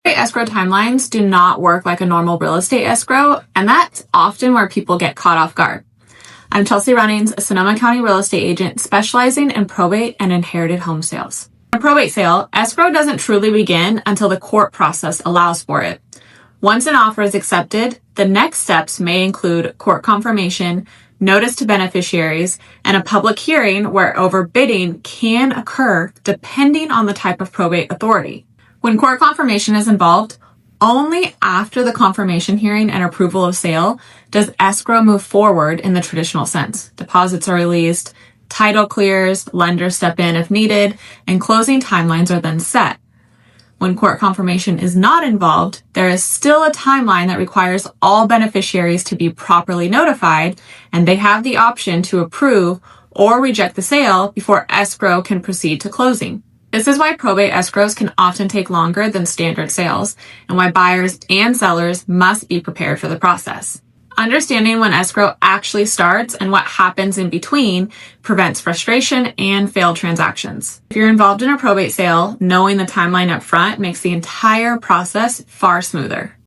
Escrow timelines do not work like a normal real estate escrow, and that's often where people get caught off guard. I'm Chelsie Runnings, a Sonoma County real estate agent specializing in probate and inherited home sales. In a probate sale, escrow doesn't truly begin until the court process allows for it. Once an offer is accepted, the next steps may include court confirmation, notice to beneficiaries, and a public hearing where overbidding can occur depending on the type of probate authority. When court confirmation is involved, only after the confirmation hearing and approval of sale does escrow move forward in the traditional sense. Deposits are released, title clears, lenders step in if needed, and closing timelines are then set. When court confirmation is not involved, there is still a timeline that requires all beneficiaries to be properly notified, and they have the option to approve or reject the sale before escrow can proceed to closing. This is why probate escrows can often take longer than standard sales, and why buyers and sellers must be prepared for the process. Understanding when escrow actually starts and what happens in between prevents frustration and failed transactions. If you're involved in a probate sale, knowing the timeline up front makes the entire process far smoother.